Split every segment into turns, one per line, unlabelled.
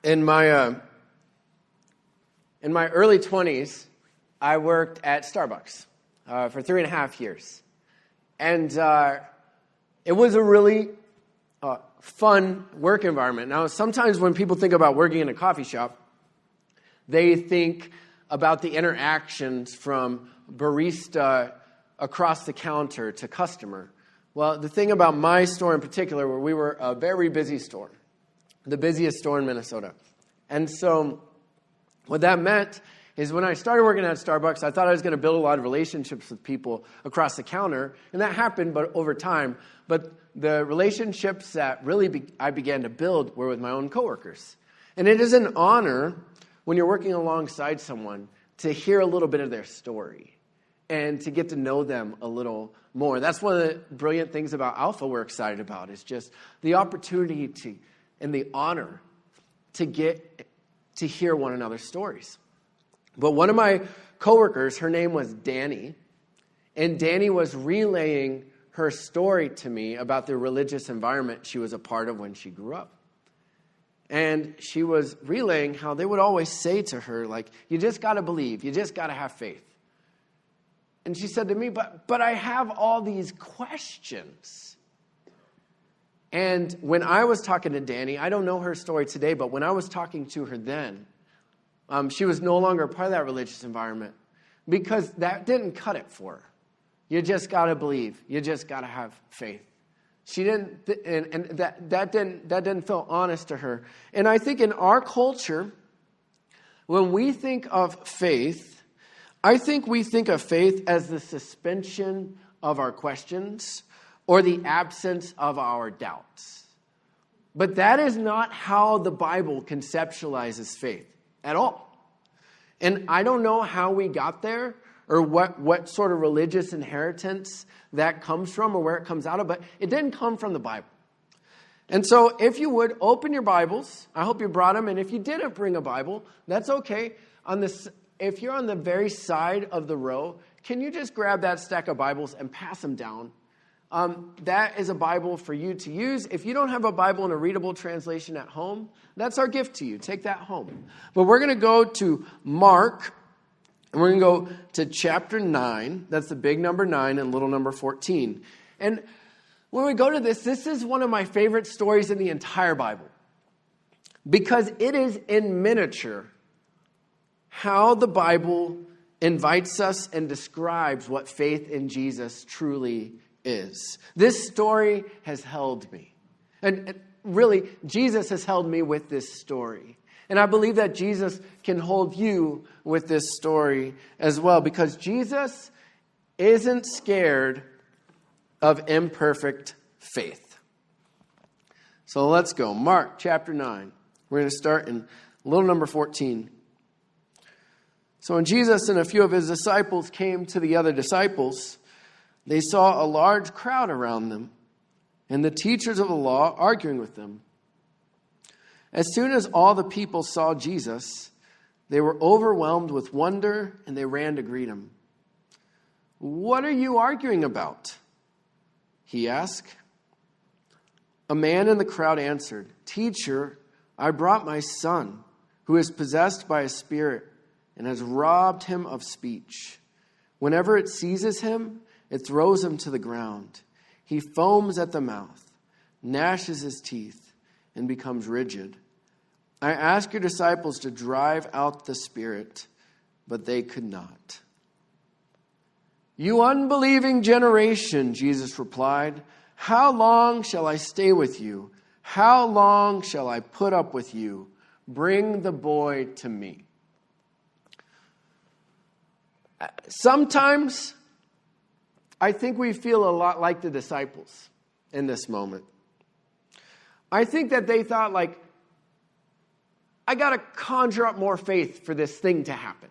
In my early 20s, I worked at Starbucks for 3.5 years. And it was a really fun work environment. Now, sometimes when people think about working in a coffee shop, they think about the interactions from barista across the counter to customer. Well, the thing about my store in particular, where we were a very busy store, the busiest store in Minnesota. And so what that meant is when I started working at Starbucks, I thought I was going to build a lot of relationships with people across the counter. And that happened, but over time. But the relationships that really I began to build were with my own coworkers. And it is an honor when you're working alongside someone to hear a little bit of their story and to get to know them a little more. That's one of the brilliant things about Alpha we're excited about, is just the opportunity to and the honor to get to hear one another's stories. But one of my coworkers, her name was Danny, and Danny was relaying her story to me about the religious environment she was a part of when she grew up. And she was relaying how they would always say to her, like, you just got to believe, you just got to have faith. And she said to me, but I have all these questions. And when I was talking to Danny, I don't know her story today, but when I was talking to her then, she was no longer a part of that religious environment because that didn't cut it for her. You just got to believe. You just got to have faith. She didn't, and that didn't feel honest to her. And I think in our culture, when we think of faith, I think we think of faith as the suspension of our questions or the absence of our doubts. But that is not how the Bible conceptualizes faith at all. And I don't know how we got there or what sort of religious inheritance that comes from or where it comes out of, but it didn't come from the Bible. And so if you would, open your Bibles. I hope you brought them. And if you didn't bring a Bible, that's okay. If you're on the very side of the row, can you just grab that stack of Bibles and pass them down? That is a Bible for you to use. If you don't have a Bible in a readable translation at home, that's our gift to you. Take that home. But we're going to go to Mark, and we're going to go to chapter 9. That's the big number 9 and little number 14. And when we go to this is one of my favorite stories in the entire Bible, because it is in miniature how the Bible invites us and describes what faith in Jesus truly is. This story has held me. And really, Jesus has held me with this story. And I believe that Jesus can hold you with this story as well, because Jesus isn't scared of imperfect faith. So let's go. Mark chapter 9. We're going to start in little number 14. So when Jesus and a few of his disciples came to the other disciples, they saw a large crowd around them and the teachers of the law arguing with them. As soon as all the people saw Jesus, they were overwhelmed with wonder and they ran to greet him. "What are you arguing about?" he asked. A man in the crowd answered, "Teacher, I brought my son, who is possessed by a spirit and has robbed him of speech. Whenever it seizes him, it throws him to the ground. He foams at the mouth, gnashes his teeth, and becomes rigid. I asked your disciples to drive out the spirit, but they could not." "You unbelieving generation," Jesus replied, "how long shall I stay with you? How long shall I put up with you? Bring the boy to me." Sometimes I think we feel a lot like the disciples in this moment. I think that they thought, like, I got to conjure up more faith for this thing to happen.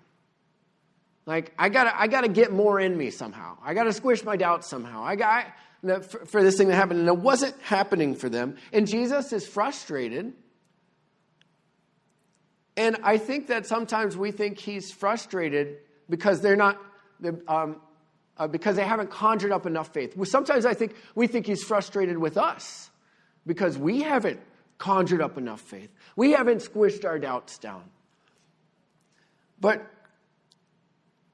Like, I got to get more in me somehow. I got to squish my doubts somehow. For this thing to happen. And it wasn't happening for them. And Jesus is frustrated. And I think that sometimes we think he's frustrated because because they haven't conjured up enough faith. Sometimes I think we think he's frustrated with us because we haven't conjured up enough faith. We haven't squished our doubts down. But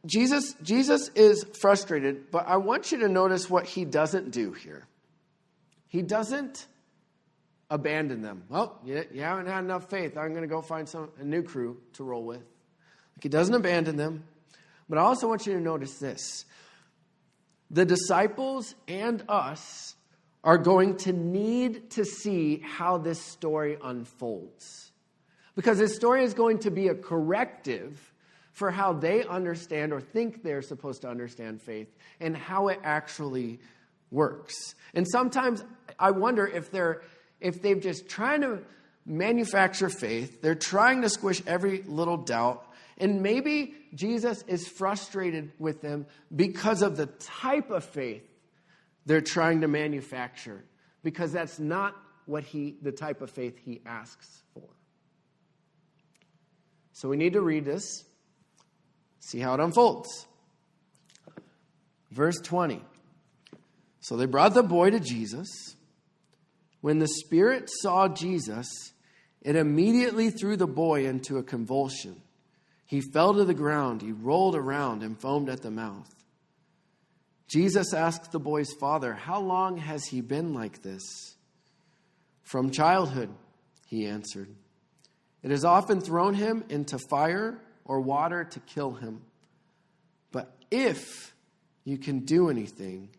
Jesus is frustrated, but I want you to notice what he doesn't do here. He doesn't abandon them. Well, you haven't had enough faith. I'm going to go find a new crew to roll with. He doesn't abandon them. But I also want you to notice this. The disciples and us are going to need to see how this story unfolds. Because this story is going to be a corrective for how they understand or think they're supposed to understand faith and how it actually works. And sometimes I wonder if they've just trying to manufacture faith. They're trying to squish every little doubt. And maybe Jesus is frustrated with them because of the type of faith they're trying to manufacture. Because that's not the type of faith he asks for. So we need to read this. See how it unfolds. Verse 20. So they brought the boy to Jesus. When the spirit saw Jesus, it immediately threw the boy into a convulsion. He fell to the ground. He rolled around and foamed at the mouth. Jesus asked the boy's father, "How long has he been like this?" "From childhood," he answered. "It has often thrown him into fire or water to kill him. But if you can do anything,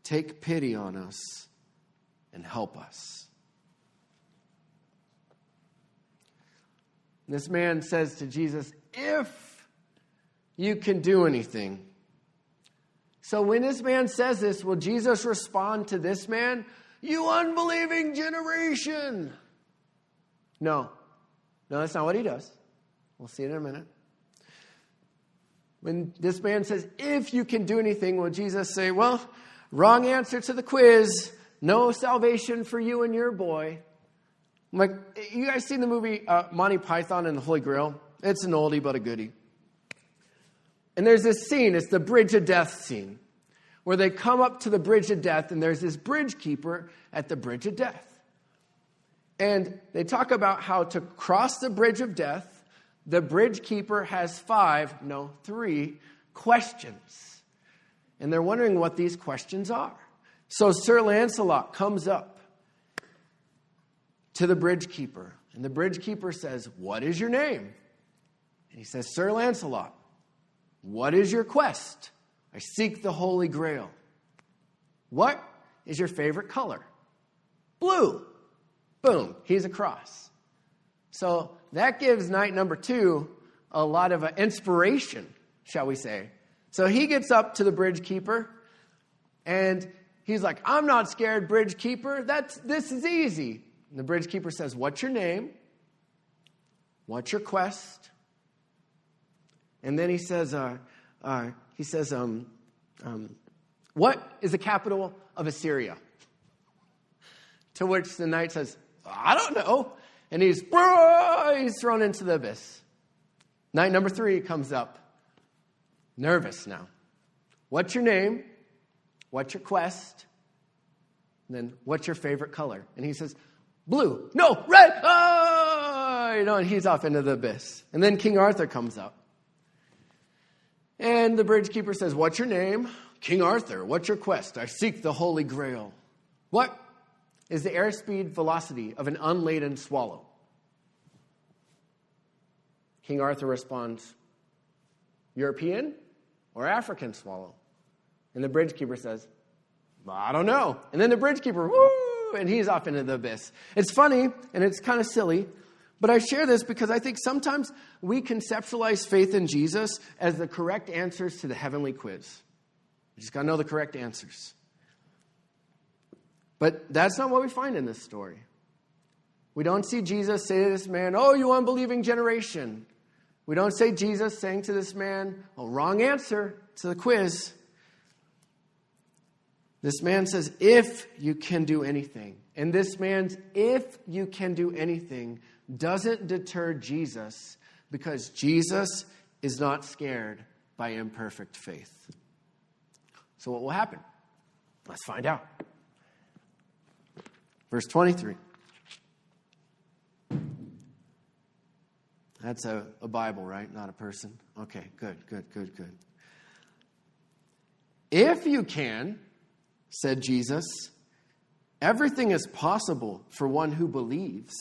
take pity on us and help us." This man says to Jesus, "If you can do anything." So when this man says this, will Jesus respond to this man, "You unbelieving generation"? No, that's not what he does. We'll see it in a minute. When this man says, "If you can do anything," will Jesus say, "Well, wrong answer to the quiz. No salvation for you and your boy"? I'm like, you guys seen the movie Monty Python and the Holy Grail? It's an oldie but a goodie. And there's this scene, it's the Bridge of Death scene, where they come up to the Bridge of Death and there's this bridge keeper at the Bridge of Death. And they talk about how to cross the Bridge of Death, the bridge keeper has 3 questions. And they're wondering what these questions are. So Sir Lancelot comes up to the bridge keeper. And the bridge keeper says, "What is your name?" And he says, "Sir Lancelot." "What is your quest?" "I seek the Holy Grail." "What is your favorite color?" "Blue." Boom, he's across. So that gives knight number 2 a lot of inspiration, shall we say. So he gets up to the bridge keeper and he's like, "I'm not scared, bridge keeper. This is easy." And the bridge keeper says, "What's your name? What's your quest?" And then he says, "What is the capital of Assyria?" To which the knight says, "I don't know." And he's thrown into the abyss. Knight number 3 comes up, nervous now. "What's your name? What's your quest? And then, what's your favorite color?" And he says, "Blue." "No, red." And he's off into the abyss. And then King Arthur comes up. And the bridge keeper says, "What's your name?" "King Arthur." "What's your quest?" "I seek the Holy Grail." "What is the airspeed velocity of an unladen swallow?" King Arthur responds, "European or African swallow?" And the bridge keeper says, "I don't know." And then the bridge keeper, and he's off into the abyss. It's funny, and it's kind of silly, but I share this because I think sometimes we conceptualize faith in Jesus as the correct answers to the heavenly quiz. You just got to know the correct answers. But that's not what we find in this story. We don't see Jesus say to this man, "Oh, you unbelieving generation." We don't see Jesus saying to this man, "Oh, wrong answer to the quiz." This man says, "If you can do anything." And this man's "if you can do anything" doesn't deter Jesus because Jesus is not scared by imperfect faith. So what will happen? Let's find out. Verse 23. That's a Bible, right? Not a person. Okay, good. If you can, said Jesus, everything is possible for one who believes.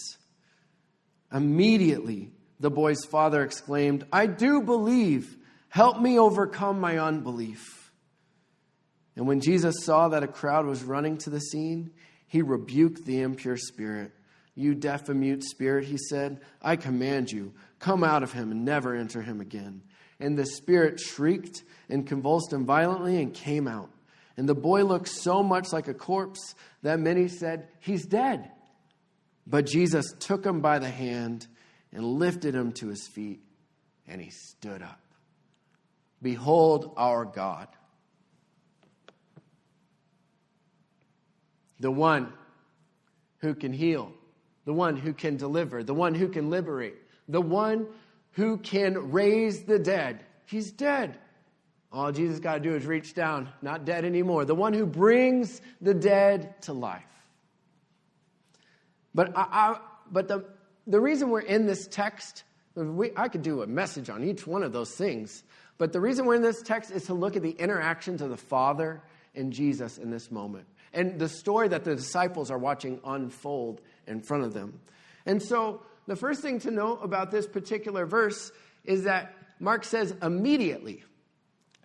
Immediately, the boy's father exclaimed, I do believe. Help me overcome my unbelief. And when Jesus saw that a crowd was running to the scene, he rebuked the impure spirit. You deaf and mute spirit, he said, I command you, come out of him and never enter him again. And the spirit shrieked and convulsed him violently and came out. And the boy looked so much like a corpse that many said, he's dead. But Jesus took him by the hand and lifted him to his feet, and he stood up. Behold our God, the one who can heal, the one who can deliver, the one who can liberate, the one who can raise the dead. He's dead. All Jesus got to do is reach down, not dead anymore. The one who brings the dead to life. But the reason we're in this text, I could do a message on each one of those things, but the reason we're in this text is to look at the interactions of the Father and Jesus in this moment, and the story that the disciples are watching unfold in front of them. And so the first thing to know about this particular verse is that Mark says immediately.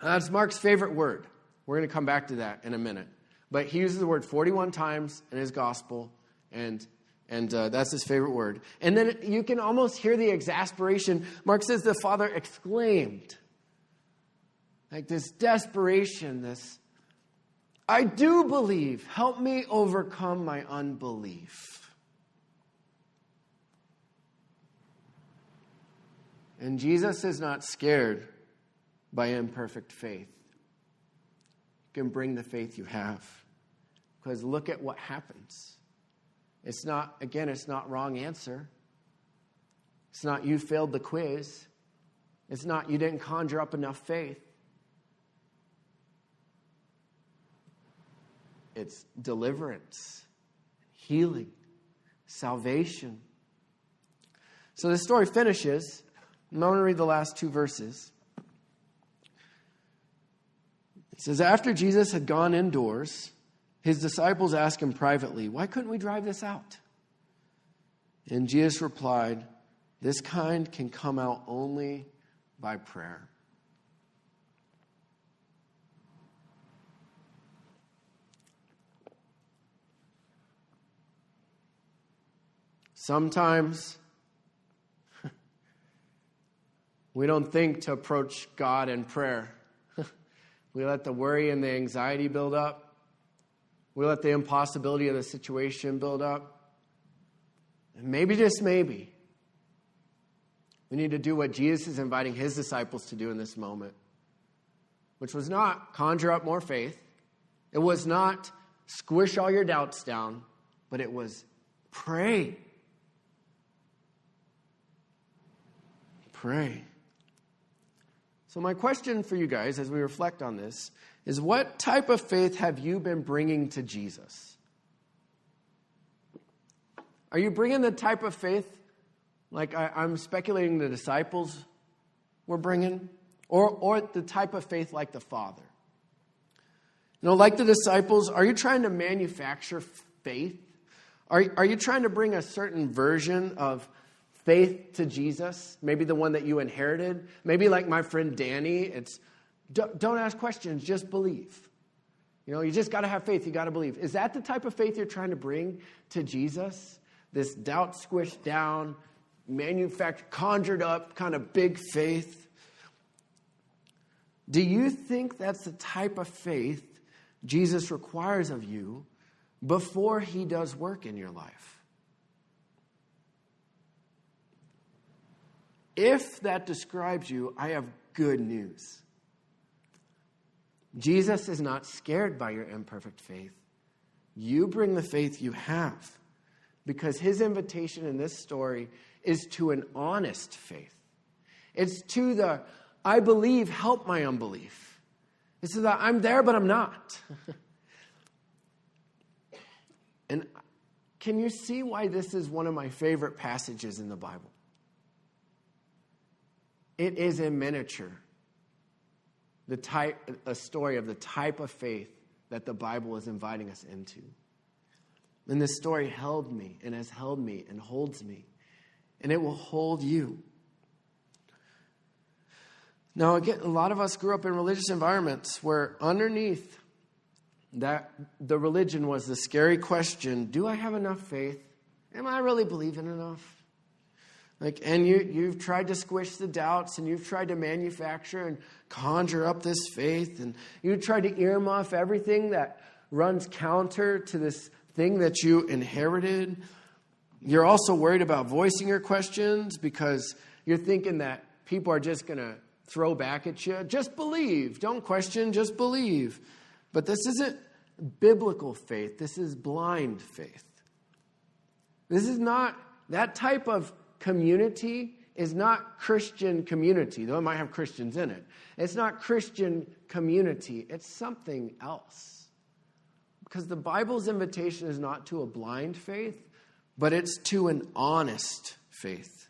That's Mark's favorite word. We're going to come back to that in a minute. But he uses the word 41 times in his gospel, and that's his favorite word. And then you can almost hear the exasperation. Mark says the Father exclaimed. Like this desperation, this, I do believe. Help me overcome my unbelief. And Jesus is not scared by imperfect faith. You can bring the faith you have. Because look at what happens. It's not wrong answer. It's not you failed the quiz. It's not you didn't conjure up enough faith. It's deliverance, healing, salvation. So the story finishes. I'm going to read the last two verses. It says, after Jesus had gone indoors, his disciples asked him privately, why couldn't we drive this out? And Jesus replied, this kind can come out only by prayer. Sometimes we don't think to approach God in prayer. We let the worry and the anxiety build up. We let the impossibility of the situation build up. And maybe, just maybe, we need to do what Jesus is inviting his disciples to do in this moment, which was not conjure up more faith. It was not squish all your doubts down, but it was pray. Pray. So my question for you guys as we reflect on this is, what type of faith have you been bringing to Jesus? Are you bringing the type of faith like I'm speculating the disciples were bringing? Or the type of faith like the Father? You know, like the disciples, are you trying to manufacture faith? Are you trying to bring a certain version of faith to Jesus? Maybe the one that you inherited. Maybe like my friend Danny, it's don't ask questions, just believe. You know, you just got to have faith. You got to believe. Is that the type of faith you're trying to bring to Jesus? This doubt squished down, manufactured, conjured up kind of big faith? Do you think that's the type of faith Jesus requires of you before he does work in your life? If that describes you, I have good news. Jesus is not scared by your imperfect faith. You bring the faith you have, because his invitation in this story is to an honest faith. It's to the, I believe, help my unbelief. It's the, I'm there, but I'm not. And can you see why this is one of my favorite passages in the Bible? It is in miniature a story of the type of faith that the Bible is inviting us into. And this story held me and has held me and holds me. And it will hold you. Now, again, a lot of us grew up in religious environments where underneath that the religion was the scary question, do I have enough faith? Am I really believing enough? And you've tried to squish the doubts, and you've tried to manufacture and conjure up this faith, and you've tried to earmuff everything that runs counter to this thing that you inherited. You're also worried about voicing your questions because you're thinking that people are just going to throw back at you. Just believe. Don't question, just believe. But this isn't biblical faith. This is blind faith. This is not, that type of community is not Christian community, though it might have Christians in it. It's not Christian community. It's something else. Because the Bible's invitation is not to a blind faith, but it's to an honest faith.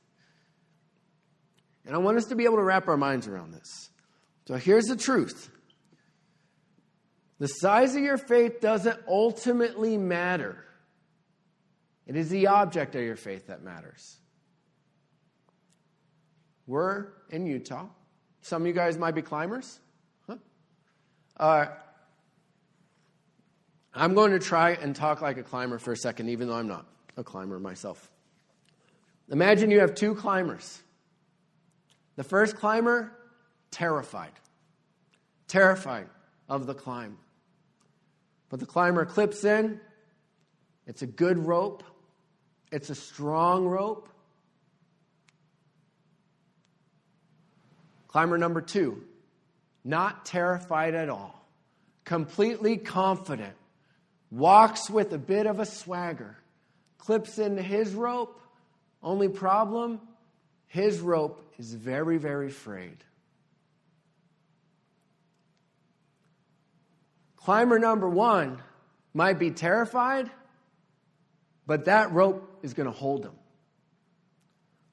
And I want us to be able to wrap our minds around this. So here's the truth. The size of your faith doesn't ultimately matter. It is the object of your faith that matters. We're in Utah. Some of you guys might be climbers. I'm going to try and talk like a climber for a second, even though I'm not a climber myself. Imagine you have two climbers. The first climber, terrified of the climb. But the climber clips in. It's a good rope. It's a strong rope. Climber number 2, not terrified at all, completely confident, walks with a bit of a swagger, clips into his rope. Only problem, his rope is very, very frayed. Climber number 1 might be terrified, but that rope is going to hold him.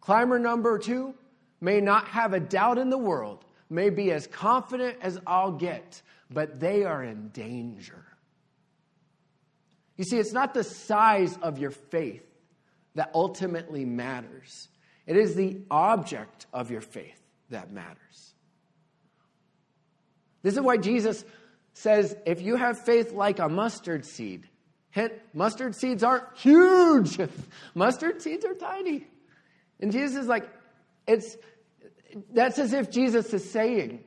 Climber number 2 may not have a doubt in the world, may be as confident as I'll get, but they are in danger. You see, it's not the size of your faith that ultimately matters. It is the object of your faith that matters. This is why Jesus says, if you have faith like a mustard seed, hint, mustard seeds aren't huge. Mustard seeds are tiny. And Jesus is like, that's as if Jesus is saying,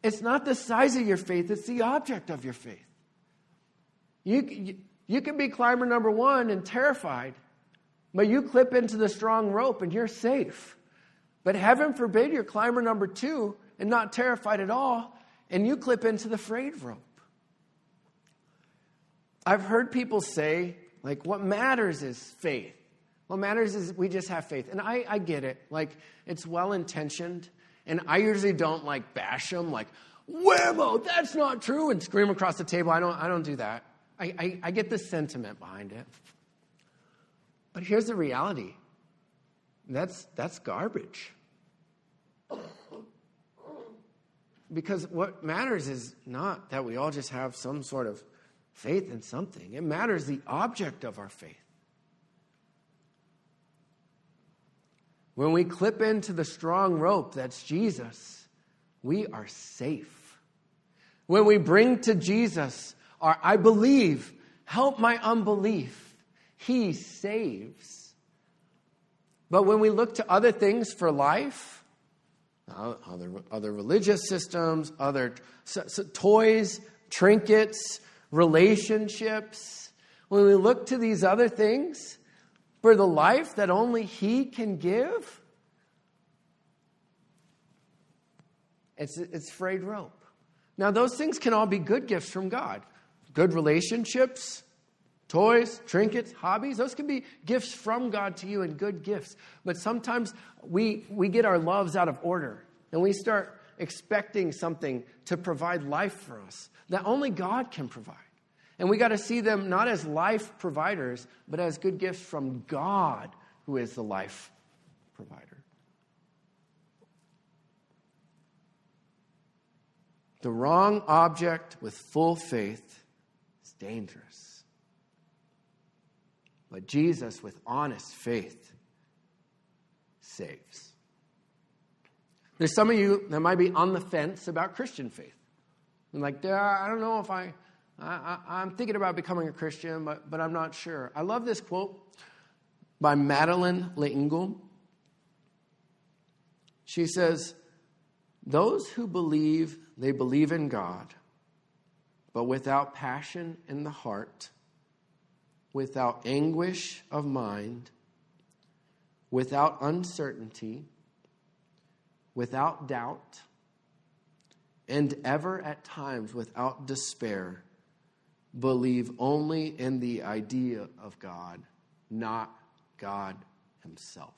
it's not the size of your faith, it's the object of your faith. You can be climber number 1 and terrified, but you clip into the strong rope and you're safe. But heaven forbid you're climber number 2 and not terrified at all, and you clip into the frayed rope. I've heard people say, what matters is faith. What matters is we just have faith. And I get it. It's well-intentioned. And I usually don't, bash them, whammo, that's not true, and scream across the table. I don't do that. I get the sentiment behind it. But here's the reality. That's garbage. Because what matters is not that we all just have some sort of faith in something. It matters the object of our faith. When we clip into the strong rope that's Jesus, we are safe. When we bring to Jesus our I believe, help my unbelief, he saves. But when we look to other things for life, other religious systems, other toys, trinkets, relationships, when we look to these other things for the life that only he can give, it's frayed rope. Now, those things can all be good gifts from God. Good relationships, toys, trinkets, hobbies, those can be gifts from God to you and good gifts. But sometimes we get our loves out of order and we start expecting something to provide life for us that only God can provide. And we got to see them not as life providers, but as good gifts from God, who is the life provider. The wrong object with full faith is dangerous. But Jesus with honest faith saves. There's some of you that might be on the fence about Christian faith. I'm like, I don't know if I'm thinking about becoming a Christian, but I'm not sure. I love this quote by Madeleine L'Engle. She says, those who believe they believe in God, but without passion in the heart, without anguish of mind, without uncertainty, without doubt, and ever at times without despair, believe only in the idea of God, not God himself.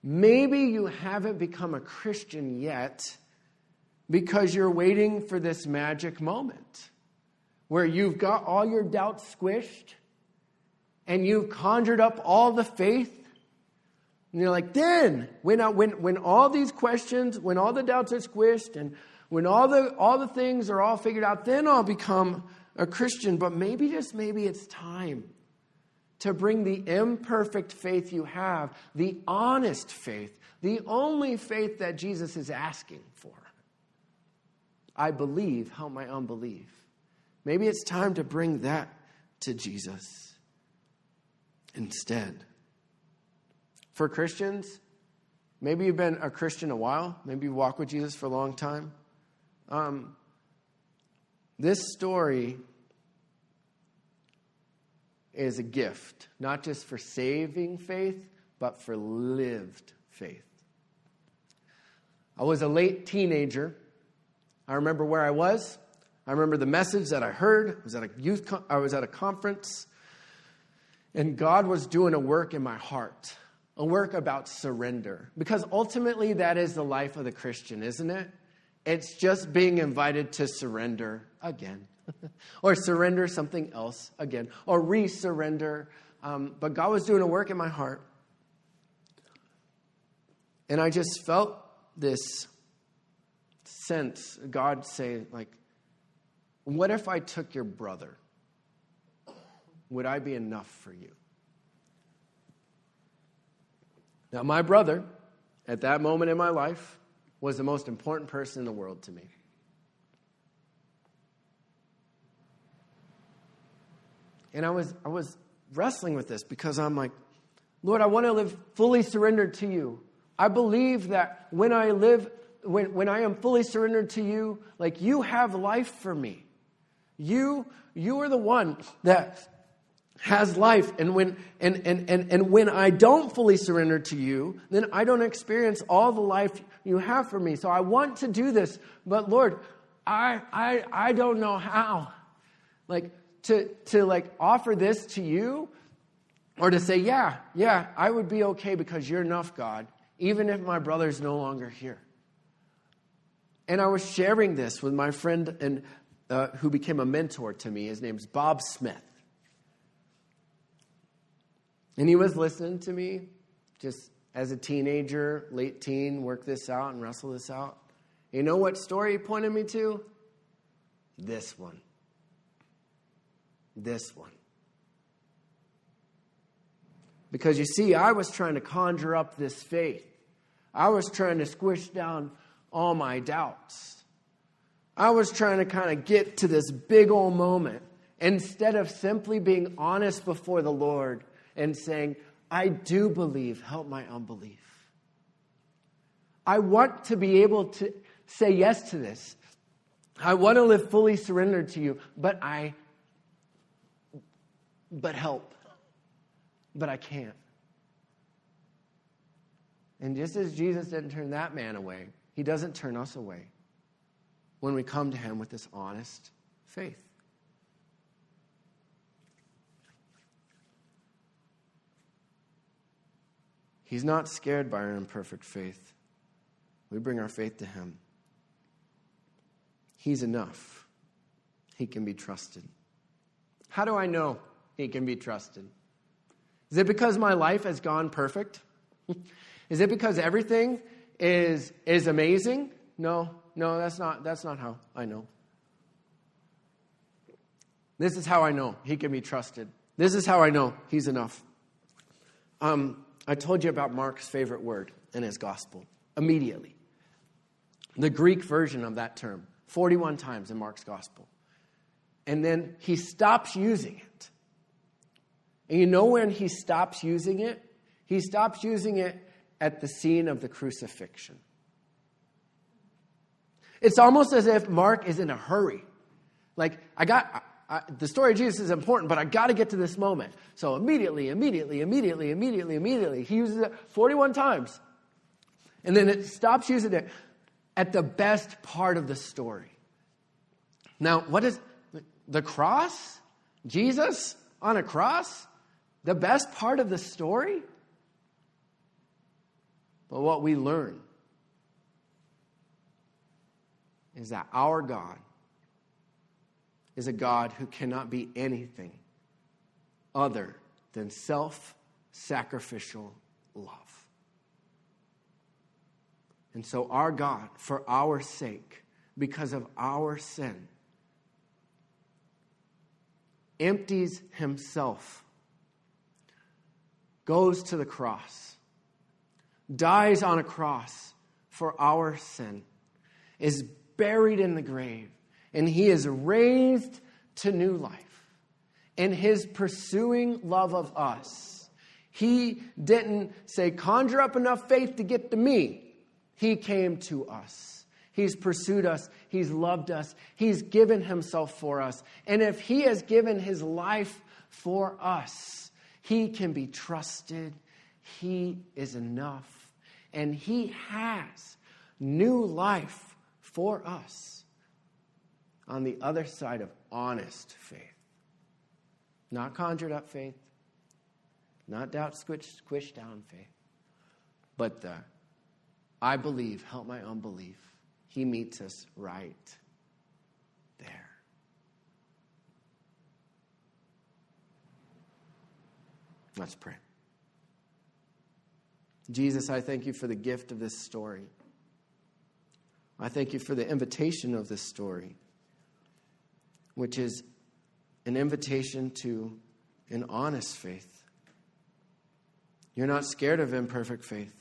Maybe you haven't become a Christian yet because you're waiting for this magic moment where you've got all your doubts squished and you've conjured up all the faith. And you're like, then, when all these questions, when all the doubts are squished and when all the things are all figured out, then I'll become a Christian. But maybe, just maybe, it's time to bring the imperfect faith you have, the honest faith, the only faith that Jesus is asking for. I believe, help my unbelief. Maybe it's time to bring that to Jesus instead. For Christians, maybe you've been a Christian a while. Maybe you've walked with Jesus for a long time. This story is a gift, not just for saving faith, but for lived faith. I was a late teenager. I remember where I was. I remember the message that I heard. I was at a conference, and God was doing a work in my heart, a work about surrender. Because ultimately, that is the life of the Christian, isn't it? It's just being invited to surrender again. Or surrender something else again. Or re-surrender. But God was doing a work in my heart. And I just felt this sense, God say, like, what if I took your brother? Would I be enough for you? Now, my brother, at that moment in my life, was the most important person in the world to me. And I was wrestling with this because I'm like, Lord, I want to live fully surrendered to you. I believe that when I am fully surrendered to you, like, you have life for me. You are the one that has life. And when I don't fully surrender to you, then I don't experience all the life you have for me. So I want to do this, but Lord, I don't know how. Like, to like offer this to you, or to say, yeah, I would be okay because you're enough, God, even if my brother's no longer here. And I was sharing this with my friend and who became a mentor to me. His name's Bob Smith. And he was listening to me just as a teenager, late teen, work this out and wrestle this out. You know what story he pointed me to? This one. This one. Because you see, I was trying to conjure up this faith. I was trying to squish down all my doubts. I was trying to kind of get to this big old moment instead of simply being honest before the Lord and saying, I do believe, help my unbelief. I want to be able to say yes to this. I want to live fully surrendered to you, but help. But I can't. And just as Jesus didn't turn that man away, he doesn't turn us away when we come to him with this honest faith. He's not scared by our imperfect faith. We bring our faith to him. He's enough. He can be trusted. How do I know he can be trusted? Is it because my life has gone perfect? Is it because everything is amazing? No, that's not how I know. This is how I know he can be trusted. This is how I know he's enough. I told you about Mark's favorite word in his gospel. Immediately. The Greek version of that term. 41 times in Mark's gospel. And then he stops using it. And you know when he stops using it? He stops using it at the scene of the crucifixion. It's almost as if Mark is in a hurry. Like, the story of Jesus is important, but I got to get to this moment. So immediately. He uses it 41 times. And then it stops using it at the best part of the story. Now, what is the cross? Jesus on a cross? The best part of the story? But what we learn is that our God is a God who cannot be anything other than self-sacrificial love. And so our God, for our sake, because of our sin, empties himself, goes to the cross, dies on a cross for our sin, is buried in the grave, and he is raised to new life. In his pursuing love of us, he didn't say, conjure up enough faith to get to me. He came to us. He's pursued us. He's loved us. He's given himself for us. And if he has given his life for us, he can be trusted. He is enough. And he has new life for us on the other side of honest faith. Not conjured up faith. Not doubt squished down faith. But the I believe, help my unbelief. He meets us right there. Let's pray. Jesus, I thank you for the gift of this story. I thank you for the invitation of this story, which is an invitation to an honest faith. You're not scared of imperfect faith.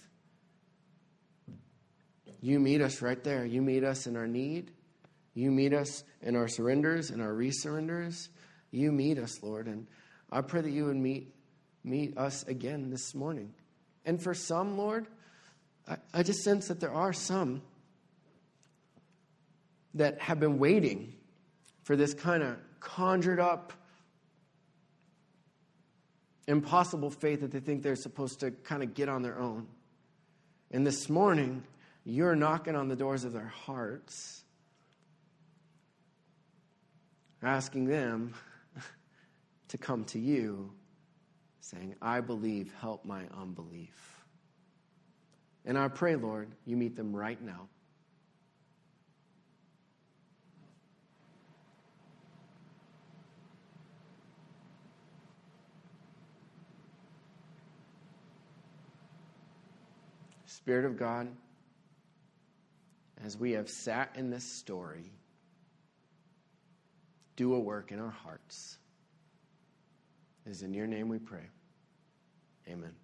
You meet us right there. You meet us in our need. You meet us in our surrenders and our resurrenders. You meet us, Lord. And I pray that you would meet us again this morning. And for some, Lord, I just sense that there are some that have been waiting for this kind of conjured up, impossible faith that they think they're supposed to kind of get on their own. And this morning, you're knocking on the doors of their hearts, asking them to come to you, saying, I believe, help my unbelief. And I pray, Lord, you meet them right now. Spirit of God, as we have sat in this story, do a work in our hearts. It is in your name we pray. Amen.